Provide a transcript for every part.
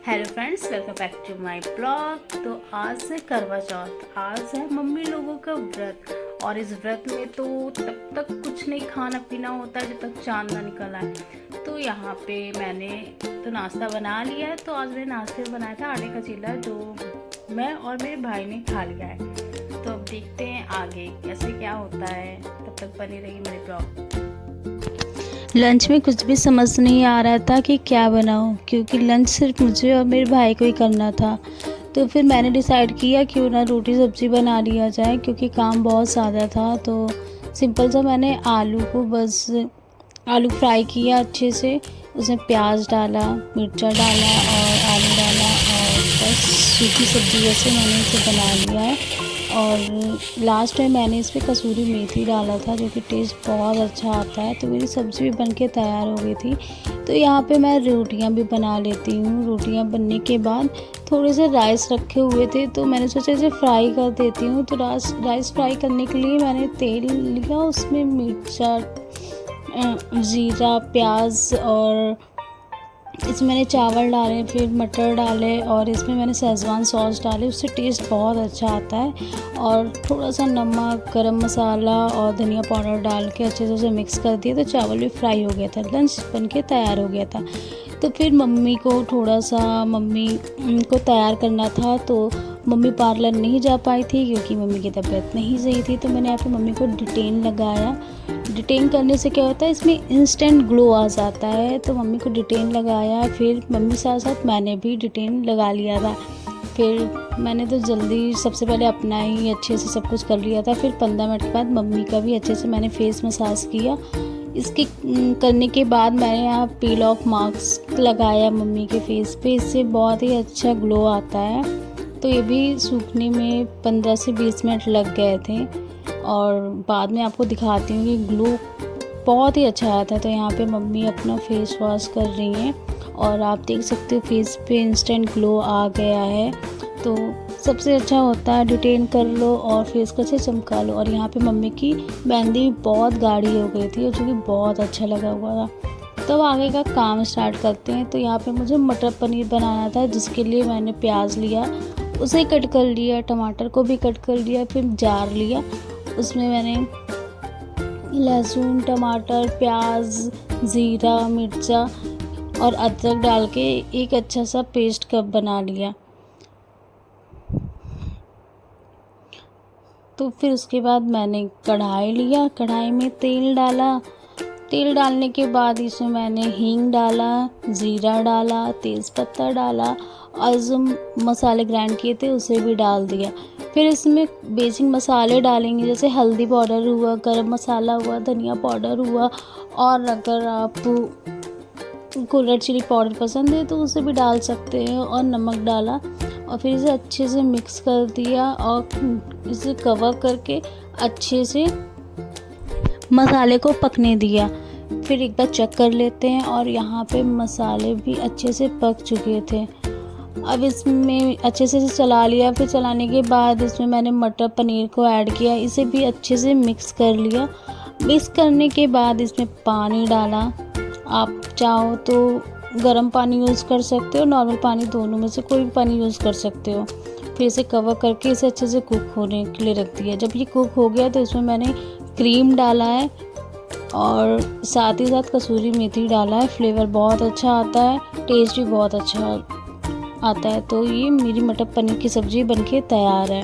Hello friends, welcome back to my blog. तो आज है करवा चौथ। आज है मम्मी लोगों का व्रत और इस व्रत में तो तब तक कुछ नहीं खाना पीना होता है जब तक चांद ना निकल आए। तो यहाँ पे मैंने तो नाश्ता बना लिया है। तो आज मैंने नाश्ते में बनाया था आटे का चीला, जो मैं और मेरे भाई ने खा लिया है। तो अब देखते हैं आगे कैसे क्या होता है। तब तक बनी रही मेरे ब्लॉग। लंच में कुछ भी समझ नहीं आ रहा था कि क्या बनाऊं, क्योंकि लंच सिर्फ मुझे और मेरे भाई को ही करना था। तो फिर मैंने डिसाइड किया क्यों ना रोटी सब्ज़ी बना लिया जाए, क्योंकि काम बहुत ज़्यादा था। तो सिंपल सा मैंने आलू फ्राई किया अच्छे से, उसमें प्याज डाला, मिर्चा डाला और आलू डाला और बस सूखी सब्ज़ी जैसे मैंने इसे बना लिया है। और लास्ट में मैंने इस पर कसूरी मेथी डाला था, जो कि टेस्ट बहुत अच्छा आता है। तो मेरी सब्ज़ी भी बनके तैयार हो गई थी। तो यहाँ पे मैं रोटियाँ भी बना लेती हूँ। रोटियाँ बनने के बाद थोड़े से राइस रखे हुए थे, तो मैंने सोचा इसे फ्राई कर देती हूँ। तो राइस फ्राई करने के लिए मैंने तेल लिया, उसमें मिर्चा, ज़ीरा, प्याज और इसमें मैंने चावल डाले, फिर मटर डाले और इसमें मैंने शेज़वान सॉस डाले। उससे टेस्ट बहुत अच्छा आता है। और थोड़ा सा नमक, गरम मसाला और धनिया पाउडर डाल के अच्छे से उसे मिक्स कर दिया। तो चावल भी फ्राई हो गया था, लंच बन के तैयार हो गया था। तो फिर मम्मी को तैयार करना था। तो मम्मी पार्लर नहीं जा पाई थी क्योंकि मम्मी की तबीयत नहीं सही थी। तो मैंने यहाँ पे मम्मी को डिटेन लगाया। डिटेन करने से क्या होता है, इसमें इंस्टेंट ग्लो आ जाता है। तो मम्मी को डिटेन लगाया, फिर मम्मी साथ साथ मैंने भी डिटेन लगा लिया था। फिर मैंने तो जल्दी सबसे पहले अपना ही अच्छे से सब कुछ कर लिया था। फिर 15 मिनट के बाद मम्मी का भी अच्छे से मैंने फेस मसाज किया। इसके करने के बाद मैंने यहाँ पील ऑफ मास्क लगाया मम्मी के फेस पे। इससे बहुत ही अच्छा ग्लो आता है। तो ये भी सूखने में 15 से 20 मिनट लग गए थे और बाद में आपको दिखाती हूँ कि ग्लो बहुत ही अच्छा आया था। तो यहाँ पे मम्मी अपना फेस वॉश कर रही हैं और आप देख सकते हो फेस पे इंस्टेंट ग्लो आ गया है। तो सबसे अच्छा होता है डिटेन कर लो और फेस को अच्छे चमका लो। और यहाँ पे मम्मी की मेहंदी बहुत गाढ़ी हो गई थी और जो कि बहुत अच्छा लगा हुआ था। तो आगे का काम स्टार्ट करते हैं। तो यहाँ पे मुझे मटर पनीर बनाना था, जिसके लिए मैंने प्याज लिया, उसे कट कर लिया, टमाटर को भी कट कर लिया, फिर जार लिया। उसमें मैंने लहसुन, टमाटर, प्याज, ज़ीरा, मिर्चा और अदरक डाल के एक अच्छा सा पेस्ट कप बना लिया। तो फिर उसके बाद मैंने कढ़ाई लिया, कढ़ाई में तेल डाला। तेल डालने के बाद इसमें मैंने हींग डाला, ज़ीरा डाला, तेज़पत्ता डाला और जो मसाले ग्राइंड किए थे उसे भी डाल दिया। फिर इसमें बेसिक मसाले डालेंगे, जैसे हल्दी पाउडर हुआ, गरम मसाला हुआ, धनिया पाउडर हुआ और अगर आप को रेड चिली पाउडर पसंद है तो उसे भी डाल सकते हैं, और नमक डाला और फिर इसे अच्छे से मिक्स कर दिया और इसे कवर करके अच्छे से मसाले को पकने दिया। फिर एक बार चेक कर लेते हैं और यहाँ पे मसाले भी अच्छे से पक चुके थे। अब इसमें अच्छे से चला लिया। फिर चलाने के बाद इसमें मैंने मटर पनीर को ऐड किया, इसे भी अच्छे से मिक्स कर लिया। मिक्स करने के बाद इसमें पानी डाला। आप चाहो तो गर्म पानी यूज़ कर सकते हो, नॉर्मल पानी, दोनों में से कोई भी पानी यूज़ कर सकते हो। फिर इसे कवर करके इसे अच्छे से कुक होने के लिए रख दिया। जब ये कुक हो गया तो इसमें मैंने क्रीम डाला है और साथ ही साथ कसूरी मेथी डाला है। फ्लेवर बहुत अच्छा आता है, टेस्ट भी बहुत अच्छा आता है। तो ये मेरी मटर पनीर की सब्ज़ी बनके तैयार है।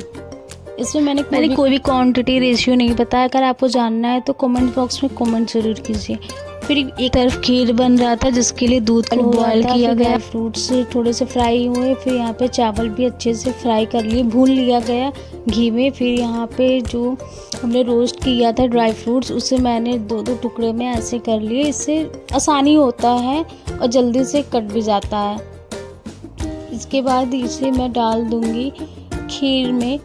इसमें मैंने कोई भी क्वांटिटी रेशियो नहीं बताया। अगर आपको जानना है तो कमेंट बॉक्स में कमेंट ज़रूर कीजिए। फिर एक तरफ खीर बन रहा था, जिसके लिए दूध को बॉयल किया गया, फ्रूट्स थोड़े से फ्राई हुए। फिर यहाँ पे चावल भी अच्छे से फ्राई कर लिए, भून लिया गया घी में। फिर यहाँ पे जो हमने रोस्ट किया था ड्राई फ्रूट्स, उसे मैंने दो दो टुकड़े में ऐसे कर लिए। इससे आसानी होता है और जल्दी से कट भी जाता है। इसके बाद इसे मैं डाल दूँगी खीर में।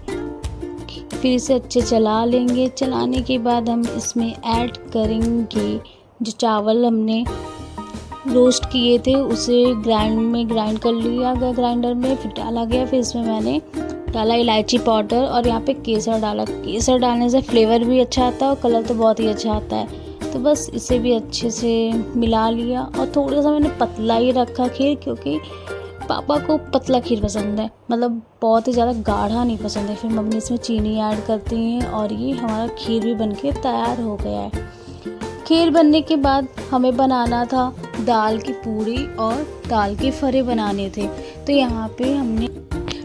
फिर इसे अच्छे चला लेंगे। चलाने के बाद हम इसमें ऐड करेंगे जो चावल हमने रोस्ट किए थे, उसे ग्राइंड कर लिया गया ग्राइंडर में, फिर डाला गया। फिर इसमें मैंने डाला इलायची पाउडर और यहाँ पे केसर डाला। केसर डालने से फ्लेवर भी अच्छा आता है और कलर तो बहुत ही अच्छा आता है। तो बस इसे भी अच्छे से मिला लिया और थोड़ा सा मैंने पतला ही रखा खीर, क्योंकि पापा को पतला खीर पसंद है, मतलब बहुत ही ज़्यादा गाढ़ा नहीं पसंद है। फिर मम्मी इसमें चीनी ऐड करती हैं और ये हमारा खीर भी बनके तैयार हो गया है। खीर बनने के बाद हमें बनाना था दाल की पूड़ी और दाल के फरे बनाने थे। तो यहाँ पे हमने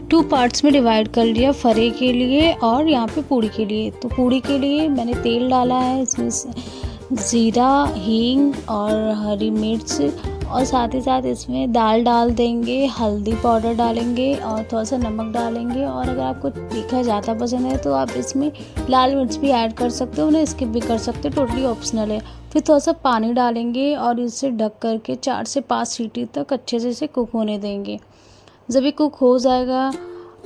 2 पार्ट्स में डिवाइड कर लिया, फरे के लिए और यहाँ पे पूड़ी के लिए। तो पूड़ी के लिए मैंने तेल डाला है, इसमें ज़ीरा, हींग और हरी मिर्च, और साथ ही साथ इसमें दाल डाल देंगे, हल्दी पाउडर डालेंगे और थोड़ा सा नमक डालेंगे। और अगर आपको तीखा ज़्यादा पसंद है तो आप इसमें लाल मिर्च भी ऐड कर सकते हो, उन्हें स्किप भी कर सकते हो, टोटली ऑप्शनल है। फिर थोड़ा सा पानी डालेंगे और इसे ढक करके 4 से 5 सीटी तक अच्छे से इसे कुक होने देंगे। जब ये कुक हो जाएगा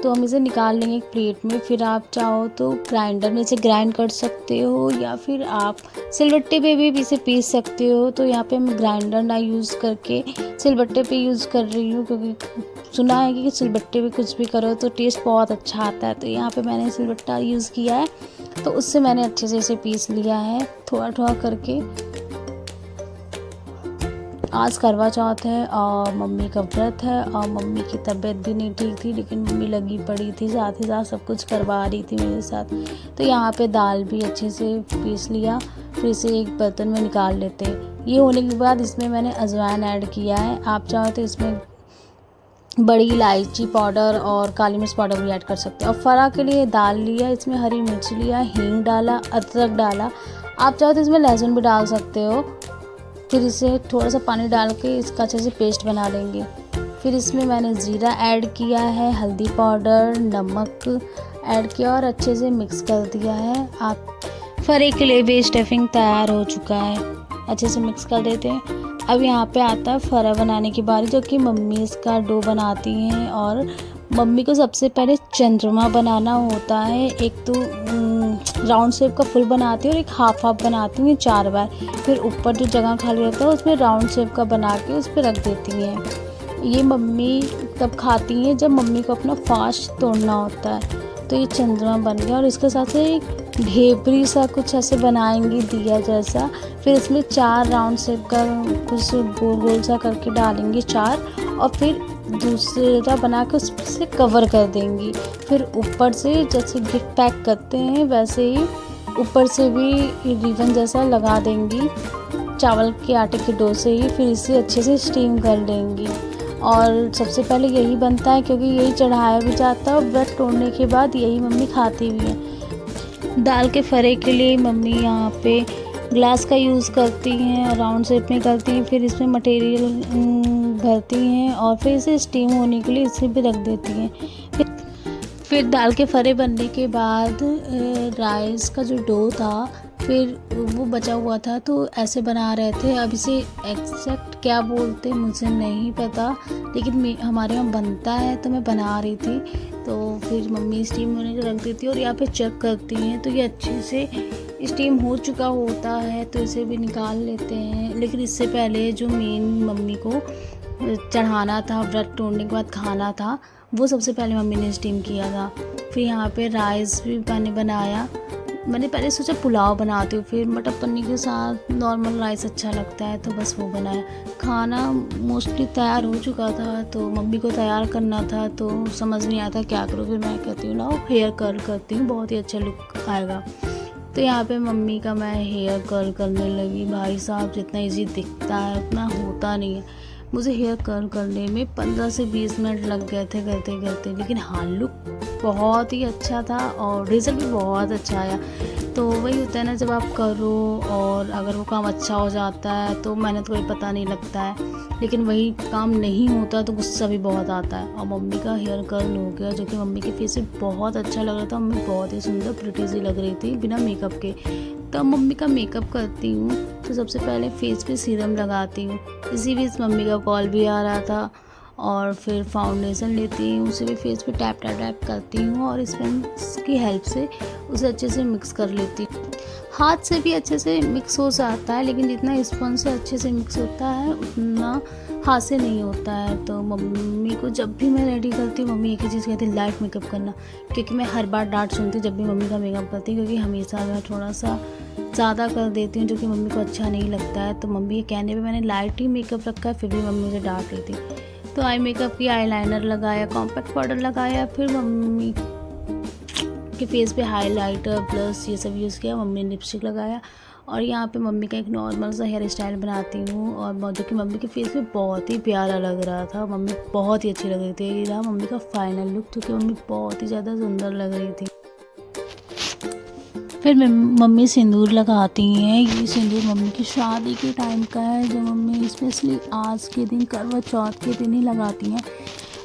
तो हम इसे निकाल लेंगे एक प्लेट में। फिर आप चाहो तो ग्राइंडर में इसे ग्राइंड कर सकते हो या फिर आप सिलबट्टे पे भी इसे पीस सकते हो। तो यहाँ पे मैं ग्राइंडर ना यूज़ करके सिलबट्टे पे यूज़ कर रही हूँ, क्योंकि सुना है कि सिलबट्टे पे कुछ भी करो तो टेस्ट बहुत अच्छा आता है। तो यहाँ पे मैंने सिलबट्टा यूज़ किया है, तो उससे मैंने अच्छे से इसे पीस लिया है थोड़ा थोड़ा करके। आज करवा चौथ है और मम्मी का व्रत है और मम्मी की तबीयत भी नहीं ठीक थी, लेकिन मम्मी लगी पड़ी थी, साथ ही साथ सब कुछ करवा रही थी मेरे साथ। तो यहाँ पे दाल भी अच्छे से पीस लिया, फिर इसे एक बर्तन में निकाल लेते हैं। ये होने के बाद इसमें मैंने अजवाइन ऐड किया है। आप चाहो तो इसमें बड़ी इलायची पाउडर और काली मिर्च पाउडर भी ऐड कर सकते हैं। और फरा के लिए दाल लिया, इसमें हरी मिर्च लिया, हींग डाला, अदरक डाला। आप चाहो तो इसमें लहसुन भी डाल सकते हो। फिर इसे थोड़ा सा पानी डाल के इसका अच्छे से पेस्ट बना लेंगे। फिर इसमें मैंने ज़ीरा ऐड किया है, हल्दी पाउडर, नमक ऐड किया और अच्छे से मिक्स कर दिया है। आप फरे के लिए भी स्टफिंग तैयार हो चुका है, अच्छे से मिक्स कर देते हैं। अब यहाँ पे आता है फरा बनाने की बारी, जो कि मम्मी इसका डो बनाती हैं। और मम्मी को सबसे पहले चंद्रमा बनाना होता है। एक तो राउंड शेप का फुल बनाती है और एक हाफ बनाती हैं 4 बार। फिर ऊपर जो जगह खाली रहता है उसमें राउंड शेप का बना के उस पर रख देती हैं। ये मम्मी तब खाती हैं जब मम्मी को अपना फास्ट तोड़ना होता है। तो ये चंद्रमा बन गया और इसके साथ एक ढेबरी सा कुछ ऐसे बनाएंगी, दिया जैसा। फिर इसमें 4 राउंड शेप का कुछ गोल गोल सा करके डालेंगे 4, और फिर दूसरा बना के उससे कवर कर देंगी। फिर ऊपर से जैसे गिफ्ट पैक करते हैं वैसे ही ऊपर से भी रिबन जैसा लगा देंगी चावल के आटे के डो से ही। फिर इसे अच्छे से स्टीम कर लेंगी। और सबसे पहले यही बनता है क्योंकि यही चढ़ाया भी जाता है और व्रत तोड़ने के बाद यही मम्मी खाती भी है। दाल के फरे के लिए मम्मी यहाँ पे ग्लास का यूज़ करती हैं और राउंड शेप में करती हैं। फिर इसमें मटेरियल भरती हैं और फिर इसे स्टीम होने के लिए इसे भी रख देती हैं। फिर दाल के फरे बनने के बाद राइस का जो डो था फिर वो बचा हुआ था, तो ऐसे बना रहे थे। अब इसे एग्जैक्ट क्या बोलते हैं मुझे नहीं पता, लेकिन हमारे यहाँ बनता है तो मैं बना रही थी। तो फिर मम्मी स्टीम होने को रख देती है और यहाँ पे चेक करती हैं। तो ये अच्छे से स्टीम हो चुका होता है तो इसे भी निकाल लेते हैं। लेकिन इससे पहले जो मेन मम्मी को चढ़ाना था, व्रत तोड़ने के बाद खाना था, वो सबसे पहले मम्मी ने स्टीम किया था। फिर यहाँ पे राइस भी मैंने बनाया। मैंने पहले सोचा पुलाव बनाती हूँ, फिर मटर पनीर के साथ नॉर्मल राइस अच्छा लगता है तो बस वो बनाया। खाना मोस्टली तैयार हो चुका था तो मम्मी को तैयार करना था, तो समझ नहीं आता क्या करूँ। फिर मैं कहती हूँ ना हेयर कर्ल करती हूँ, बहुत ही अच्छा लुक आएगा। तो यहाँ पे मम्मी का मैं हेयर कर्ल करने लगी। भाई साहब जितना इजी दिखता है उतना होता नहीं है। मुझे हेयर कर्ल करने में 15 से 20 मिनट लग गए थे करते करते, लेकिन हाँ लुक बहुत ही अच्छा था और रिजल्ट भी बहुत अच्छा आया। तो वही होता है ना, जब आप करो और अगर वो काम अच्छा हो जाता है तो मेहनत कोई पता नहीं लगता है, लेकिन वही काम नहीं होता तो गुस्सा भी बहुत आता है। और मम्मी का हेयर कर्ल हो गया जो कि मम्मी के फेस से बहुत अच्छा लग रहा था। मम्मी बहुत ही सुंदर प्रिटी सी लग रही थी बिना मेकअप के। तब मम्मी का मेकअप करती हूँ तो सबसे पहले फेस पे सीरम लगाती हूँ। इसी बीच मम्मी का कॉल भी आ रहा था और फिर फाउंडेशन लेती हूँ, उसे भी फेस पे टैप टैप टैप करती हूँ और स्पंज की हेल्प से उसे अच्छे से मिक्स कर लेती हूँ। हाथ से भी अच्छे से मिक्स हो जाता है, लेकिन जितना स्पंज से अच्छे से मिक्स होता है उतना हाथ से नहीं होता है। तो मम्मी को जब भी मैं रेडी करती हूँ मम्मी एक ही चीज़ कहती है, लाइट मेकअप करना। क्योंकि मैं हर बार डांट सुनती हूँ जब भी मम्मी का मेकअप करती हूँ, क्योंकि हमेशा मैं थोड़ा सा ज़्यादा कर देती हूँ जो कि मम्मी को अच्छा नहीं लगता है। तो मम्मी के कहने पे मैंने लाइट ही मेकअप रखा है, फिर भी मम्मी मुझे डांट रही थी। तो आई मेकअप की आईलाइनर लगाया, कॉम्पैक्ट पाउडर लगाया, फिर मम्मी के फेस पे हाइलाइटर ब्लश ये सब यूज़ किया, मम्मी ने लिपस्टिक लगाया। और यहाँ पे मम्मी का एक नॉर्मल सा हेयर स्टाइल बनाती हूँ, और जो कि मम्मी के फेस पे बहुत ही प्यारा लग रहा था, मम्मी बहुत ही अच्छी लग रही थी। ये रहा मम्मी का फाइनल लुक, जो कि मम्मी बहुत ही ज़्यादा सुंदर लग रही थी। फिर मम्मी सिंदूर लगाती हैं। ये सिंदूर मम्मी की शादी के टाइम का है, जो मम्मी स्पेशली आज के दिन करवा चौथ के दिन ही लगाती हैं,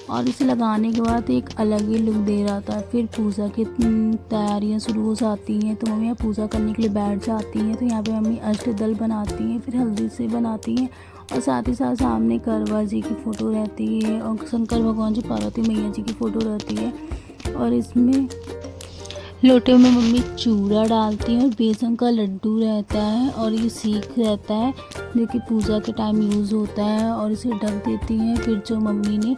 और इसे लगाने के बाद एक अलग ही लुक दे रहा था। फिर पूजा की तैयारियां शुरू हो जाती हैं, तो मम्मी यहाँ पूजा करने के लिए बैठ जाती हैं। तो यहाँ पे मम्मी अष्टदल बनाती हैं, फिर हल्दी से बनाती हैं, और साथ ही साथ सामने करवा जी की फ़ोटो रहती है, और शंकर भगवान जी पार्वती मैया जी की फ़ोटो रहती है। और इसमें लोटे में मम्मी चूड़ा डालती हैं, और बेसन का लड्डू रहता है, और ये सीख रहता है जो कि पूजा के टाइम यूज़ होता है, और इसे ढक देती हैं। फिर जो मम्मी ने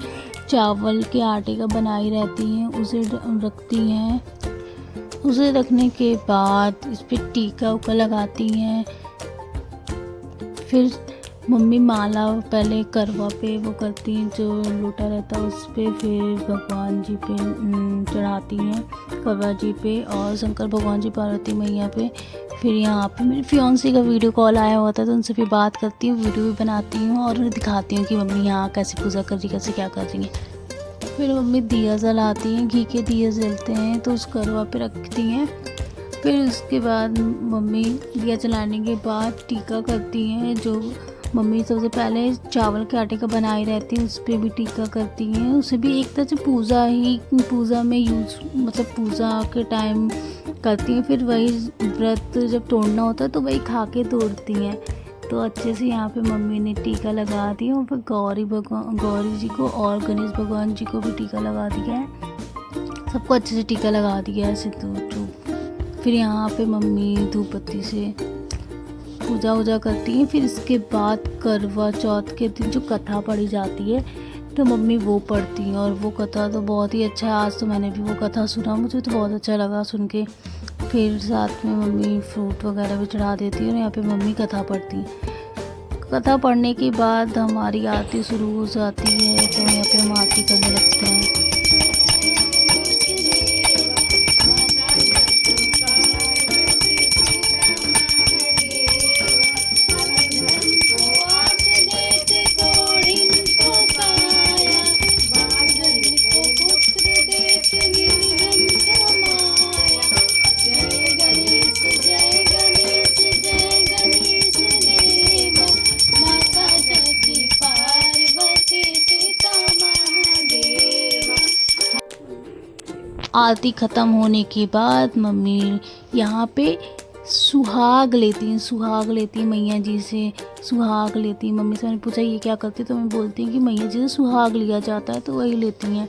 चावल के आटे का बनाई रहती हैं उसे रखती हैं। उसे रखने के बाद इस पर टीका उका लगाती हैं। फिर मम्मी माला पहले करवा पे वो करती हैं, जो लोटा रहता है उस पे, फिर भगवान जी पे चढ़ाती हैं, करवा जी पे, और शंकर भगवान जी पार्वती मैया पे। फिर यहाँ पे मेरी फियांसी का वीडियो कॉल आया हुआ था, तो उनसे फिर बात करती हूँ, वीडियो भी बनाती हूँ, और उन्हें दिखाती हूँ कि मम्मी यहाँ कैसे पूजा कर रही, कैसे क्या कर रही है। फिर मम्मी दिया जलाती हैं, घी के दिए जलते हैं, तो उस करवा पे रखती हैं। फिर उसके बाद मम्मी दिया जलाने के बाद टीका करती हैं, जो मम्मी सबसे पहले चावल के आटे का बनाई रहती है उस पर भी टीका करती हैं। उसे भी एक तरह से पूजा में यूज, मतलब पूजा के टाइम करती हैं। फिर वही व्रत जब तोड़ना होता है तो वही खा के तोड़ती हैं। तो अच्छे से यहाँ पे मम्मी ने टीका लगा दिया, और फिर गौरी जी को और गणेश भगवान जी को भी टीका लगा दिया है, सबको अच्छे से टीका लगा दिया है सिंदूर। फिर यहाँ पे मम्मी धूप बत्ती से पूजा वूजा करती हैं। फिर इसके बाद करवा चौथ के दिन जो कथा पढ़ी जाती है, तो मम्मी वो पढ़ती हैं, और वो कथा तो बहुत ही अच्छा है। आज तो मैंने भी वो कथा सुना, मुझे तो बहुत अच्छा लगा सुन के। फिर साथ में मम्मी फ्रूट वगैरह भी चढ़ा देती है, और यहाँ पे मम्मी कथा पढ़ती हैं। कथा पढ़ने के बाद हमारी आरती शुरू हो जाती है, तो यहाँ पे हम आरती करने लगते हैं। आरती ख़त्म होने के बाद मम्मी यहाँ पे सुहाग लेती हैं मैया जी से, सुहाग लेती हैं। मम्मी से मैंने पूछा ये क्या करती, तो मैं बोलती हैं कि मैया जी से सुहाग लिया जाता है, तो वही लेती हैं।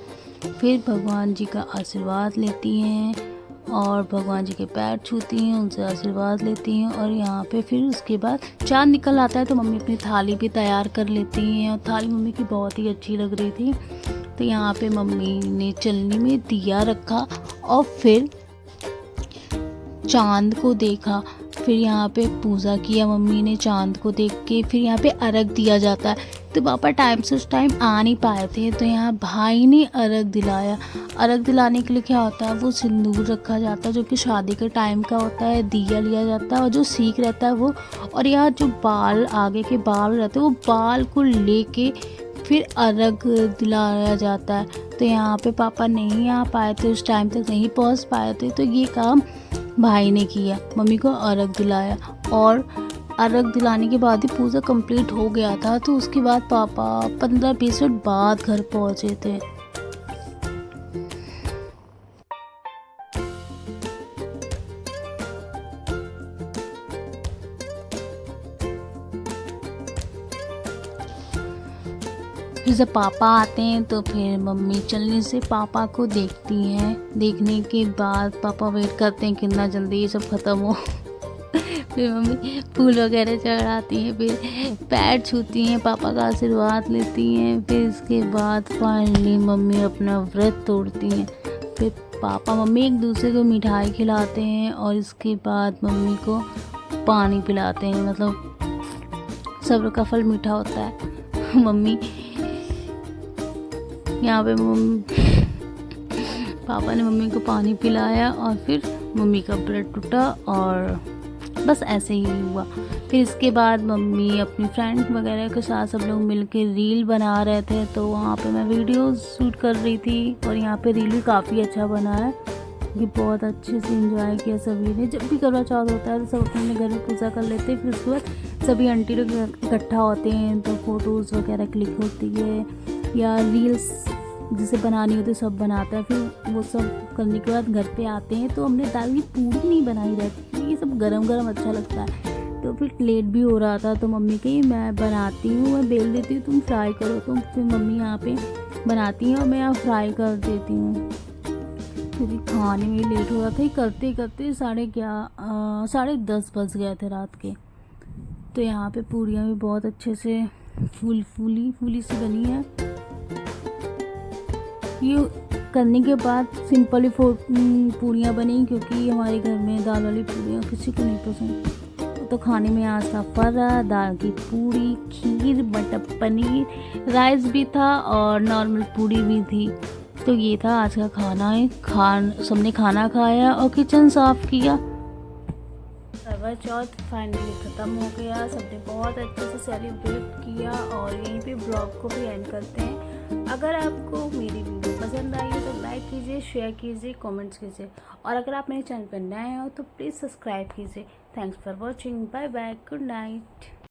फिर भगवान जी का आशीर्वाद लेती हैं, और भगवान जी के पैर छूती हैं, उनसे आशीर्वाद लेती हैं। और यहाँ पे फिर उसके बाद चाँद निकल आता है, तो मम्मी अपनी थाली भी तैयार कर लेती हैं, और थाली मम्मी की बहुत ही अच्छी लग रही थी। तो यहाँ पे मम्मी ने चलनी में दिया रखा, और फिर चाँद को देखा। फिर यहाँ पे पूजा किया मम्मी ने चाँद को देख के। फिर यहाँ पे अर्घ दिया जाता है, तो पापा टाइम से उस टाइम आ नहीं पाए थे, तो यहाँ भाई ने अर्घ दिलाया। अर्घ दिलाने के लिए क्या होता है, वो सिंदूर रखा जाता है, जो कि शादी के टाइम का होता है, दिया लिया जाता है, और जो सीख रहता है वो, और यहाँ जो बाल आगे के बाल रहते हैं, वो बाल को लेके फिर अर्घ दिलाया जाता है। तो यहाँ पे पापा नहीं आ पाए थे, उस टाइम तक नहीं पहुँच पाए थे, तो ये काम भाई ने किया, मम्मी को अर्घ दिलाया। और अर्घ दिलाने के बाद ही पूजा कंप्लीट हो गया था, तो उसके बाद पापा 15-20 मिनट बाद घर पहुँचे थे। फिर जब पापा आते हैं तो फिर मम्मी चलने से पापा को देखती हैं। देखने के बाद पापा वेट करते हैं कितना जल्दी ये सब ख़त्म हो। फिर मम्मी फूल वगैरह चढ़ाती हैं, फिर पैर छूती हैं, पापा का आशीर्वाद लेती हैं। फिर इसके बाद फाइनली मम्मी अपना व्रत तोड़ती हैं। फिर पापा मम्मी एक दूसरे को मिठाई खिलाते हैं, और इसके बाद मम्मी को पानी पिलाते हैं। मतलब सब्र का फल मीठा होता है। मम्मी यहाँ पे पापा ने मम्मी को पानी पिलाया और फिर मम्मी का ब्रेड टूटा और बस ऐसे ही हुआ। फिर इसके बाद मम्मी अपनी फ्रेंड वगैरह के साथ सब लोग मिलके रील बना रहे थे, तो वहाँ पे मैं वीडियो शूट कर रही थी और यहाँ पे रील भी काफ़ी अच्छा बना है। ये बहुत अच्छे से एंजॉय किया सभी ने। जब भी करवा चौथ होता है तो सब अपने घर में पूजा कर लेते हैं, फिर उसके बाद सभी आंटी लोग इकट्ठा होते हैं तो फ़ोटोज़ वगैरह क्लिक होती है या रील्स जिसे बनानी होती है सब बनाता है। फिर वो सब करने के बाद घर पे आते हैं तो हमने दाल की पूरी नहीं बनाई रहती, ये सब गरम गरम अच्छा लगता है। तो फिर लेट भी हो रहा था तो मम्मी कही मैं बनाती हूँ, मैं बेल देती हूँ, तुम फ्राई करो। तो फिर मम्मी यहाँ पे बनाती हैं और मैं यहाँ फ्राई कर देती हूँ, क्योंकि खाने में लेट हो रहा था। करते करते 10:30 बज गए थे रात के। तो यहाँ पे पूरियाँ भी बहुत अच्छे से फूली सी बनी है। ये करने के बाद सिंपल ही पूरियाँ बनी, क्योंकि हमारे घर में दाल वाली पूरियाँ किसी को नहीं पसंद। तो खाने में आज था फरा, दाल की पूरी, खीर, मटर पनीर, राइस भी था और नॉर्मल पूरी भी थी। तो ये था आज का खाना है। सबने खाना खाया और किचन साफ किया। करवा चौथ फाइनली ख़त्म हो गया, सबने बहुत अच्छे से सेलिब्रेट किया और यहीं पे ब्लॉग को भी एंड करते हैं। अगर आपको मेरी वीडियो पसंद आई है तो लाइक कीजिए, शेयर कीजिए, कमेंट्स कीजिए और अगर आप मेरे चैनल पर नए हो तो प्लीज़ सब्सक्राइब कीजिए। Thanks for watching, bye bye, good night.